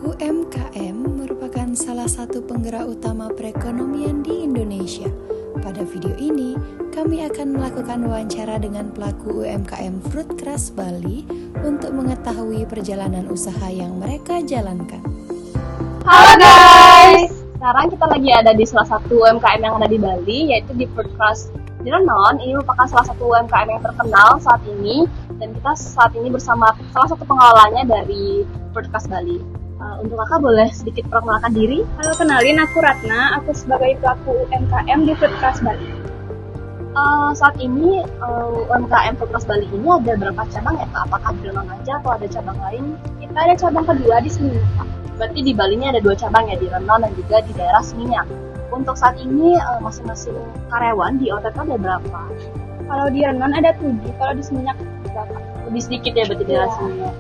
UMKM merupakan salah satu penggerak utama perekonomian di Indonesia. Pada video ini, kami akan melakukan wawancara dengan pelaku UMKM Fruit Crush Bali untuk mengetahui perjalanan usaha yang mereka jalankan. Halo guys! Sekarang kita lagi ada di salah satu UMKM yang ada di Bali, yaitu di Fruit Crush Renon. Ini merupakan salah satu UMKM yang terkenal saat ini, dan kita saat ini bersama salah satu pengelolanya dari Fruit Crush Bali. Untuk kakak boleh sedikit perkenalkan diri? Halo, kenalin, aku Ratna. Aku sebagai pelaku UMKM di Fruit Crush Bali. Saat ini UMKM Fruit Crush Bali ini ada berapa cabang ya kak? Apakah di Renon aja atau ada cabang lain? Kita ada cabang kedua di Seminyak. Berarti di Bali ini ada 2 cabang ya, di Renon dan juga di daerah Seminyak. Untuk saat ini masing-masing karyawan di OTT ada berapa? Kalau di Renon ada 7, kalau di Seminyak berapa? Lebih sedikit ya berarti di daerah Seminyak.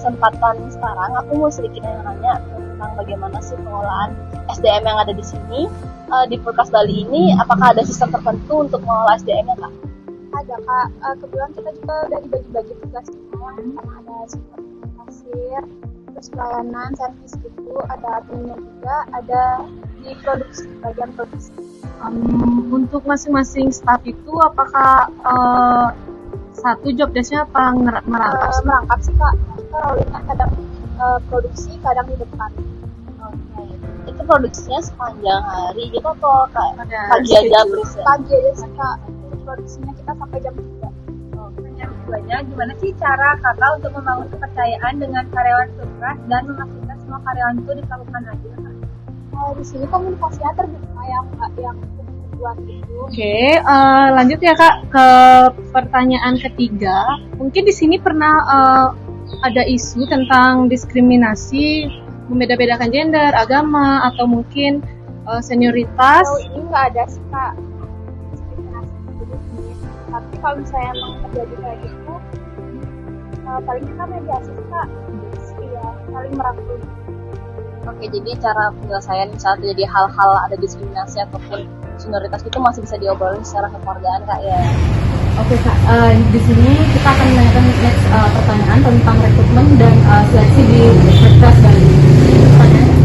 Kesempatan sekarang aku mau sedikit nanya tentang bagaimana sih pengolahan SDM yang ada di sini di Fruit Crush Bali ini. Apakah ada sistem tertentu untuk mengolah SDM-nya kak? Ada kak, kebetulan kita juga udah dibagi-bagi tugas yang pertama ada seperti kasir, terus pelayanan, servis gitu, ada adminnya juga, ada di produksi, bagian produksi. Untuk masing-masing staff itu apakah satu job desk-nya apa merangkap? Merangkap sih kak, kita rollingnya kadang produksi, kadang di depan. Itu produksinya sepanjang hari gitu atau kayak pagi aja terus ya? Pagi aja sih kak, produksinya kita sampai jam 3. Yang keduanya, gimana sih cara kakak untuk membangun kepercayaan dengan karyawan Fruit Crush dan memastikan semua karyawan itu diperlakukan adil kak? Di sini komunikasinya terbuka yang buat itu. Oke, lanjut ya kak ke pertanyaan ketiga. Mungkin di sini pernah ada isu tentang diskriminasi, membeda-bedakan gender, agama, atau mungkin senioritas. Kalau ini nggak ada sih kak diskriminasi di sini. Tapi kalau misalnya emang terjadi kayak gitu, paling kita mediasi sih kak. Iya, saling merangkul. Oke, jadi cara penyelesaian misalnya terjadi hal-hal ada diskriminasi ataupun senioritas itu masih bisa diobrolin secara kekeluargaan kak ya? Oke kak, di sini kita akan menanyakan next pertanyaan tentang rekrutmen dan seleksi di Fruit Crush Bali. Pertanyaannya?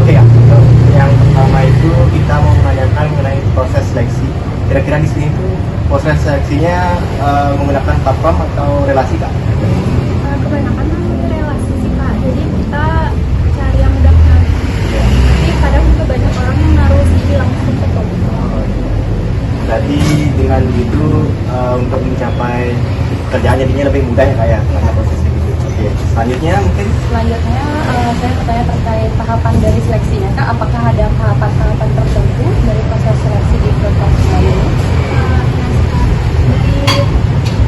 Oke ya, untuk yang pertama itu kita mau menanyakan mengenai proses seleksi. Kira-kira di sini tuh proses seleksinya menggunakan platform atau relasi kak? Kebanyakan relasi sih kak, jadi kita cari yang udah kenal. Tapi kadang juga banyak orang yang naruh CV langsung ke top. Berarti dengan begitu untuk mencapai kerjaan jadinya lebih mudah ya kak ya, karena prosesnya gitu. Oke, selanjutnya mungkin? Selanjutnya saya bertanya terkait tahapan dari seleksinya kak. Apakah ada tahapan-tahapan tertentu dari proses seleksi di Fruit Crush Bali ini? Jadi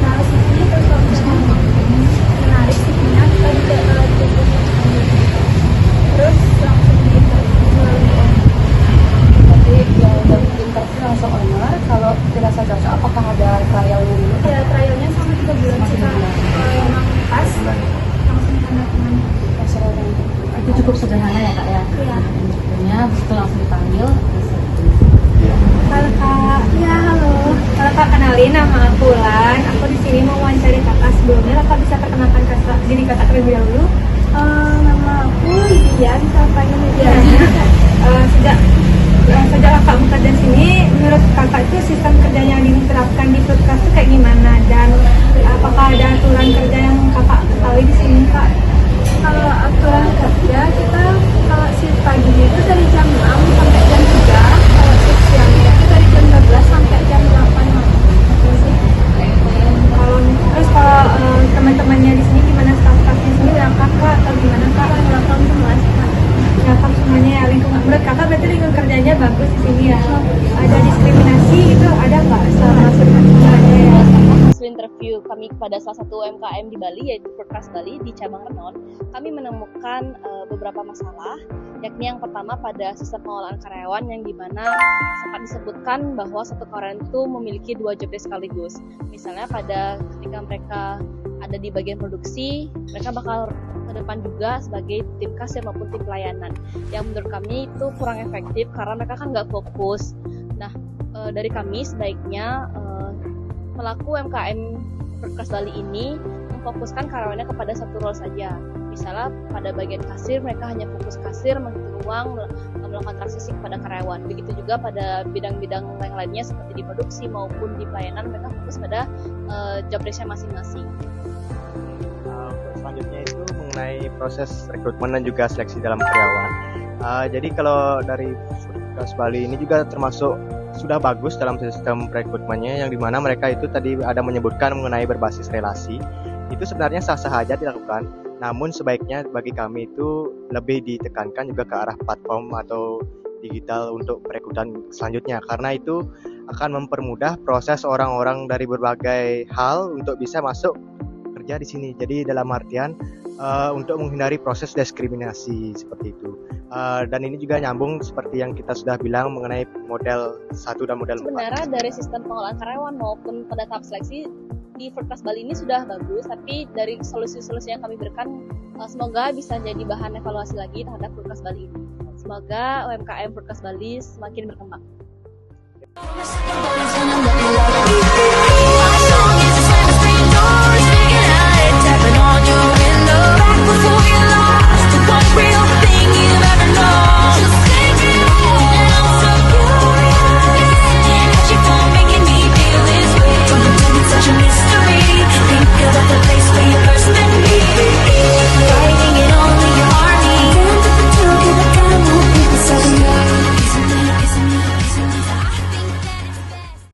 naruh CV terus kalau misalnya menarik CV-nya kita juga terus langsung di interview melalui Jadi yang dari interview langsung owner. Kalau dirasa cocok, apakah ada trialnya dulu? ya trialnya sama 3 bulan sih kak. Kalau emang pas langsung tanda tangan. Itu cukup sederhana ya kak ya? Iya. Interviewnya, habis itu langsung dipanggil. Halo kak, ya halo. Kalau kak kenalin, nama aku Ulan. Aku di sini mau wawancari kakak. Sebelumnya kakak bisa perkenalkan kakak diri kakak terlebih dahulu. Nama aku Lydia, bisa panggil Lydia. Sejak kakak bekerja di sini, menurut kakak itu sistem kerja yang diterapkan di Fruit Crush itu kayak gimana? Dan apakah ada aturan kerja yang kakak ketahui di sini kak? Kalau aturan kerja kita kalau shift paginya itu dari jam 6 sampai jam 3, kalau shift siangnya itu dari jam 12 sampai jam 8 malam. Kalau teman-temannya di sini gimana, staff-staffnya sini welcome kak atau gimana kak? Welcome semua sih kak. Welcome semuanya ya, lingkungan menurut kakak berarti lingkungan kerjanya bagus di sini ya. Ada diskriminasi itu ada nggak selama sebenarnya ya? Hasil interview kami kepada salah satu UMKM di Bali, yaitu Fruit Crush Bali di cabang Renon, kami menemukan beberapa masalah, yakni yang pertama pada sistem pengolahan karyawan yang dimana sempat disebutkan bahwa satu karyawan itu memiliki 2 job desk sekaligus. Misalnya pada ketika mereka ada di bagian produksi, mereka bakal ke depan juga sebagai tim kasir maupun tim pelayanan, yang menurut kami itu kurang efektif karena mereka kan nggak fokus. Nah, dari kami sebaiknya pelaku UMKM Fruit Crush Bali ini memfokuskan karyawannya kepada satu role saja. misalnya pada bagian kasir mereka hanya fokus kasir, menghitung uang, melakukan transaksi kepada karyawan. Begitu juga pada bidang-bidang yang lainnya seperti di produksi maupun di pelayanan, mereka fokus pada job desk-nya masing-masing. Selanjutnya itu mengenai proses rekrutmen dan juga seleksi dalam karyawan. Jadi kalau dari Foodcraft Bali ini juga termasuk sudah bagus dalam sistem rekrutmennya, yang dimana mereka itu tadi ada menyebutkan mengenai berbasis relasi. Itu sebenarnya sah-sah aja dilakukan, namun sebaiknya bagi kami itu lebih ditekankan juga ke arah platform atau digital untuk perekrutan selanjutnya, karena itu akan mempermudah proses orang-orang dari berbagai hal untuk bisa masuk kerja di sini. Jadi dalam artian untuk menghindari proses diskriminasi seperti itu. Dan ini juga nyambung seperti yang kita sudah bilang mengenai model 1 dan model 4. Sebenarnya dari sistem pengolahan karyawan maupun pada tahap seleksi di Foodcraft Bali ini sudah bagus, tapi dari solusi-solusi yang kami berikan semoga bisa jadi bahan evaluasi lagi terhadap Foodcraft Bali ini. Semoga UMKM Foodcraft Bali semakin berkembang.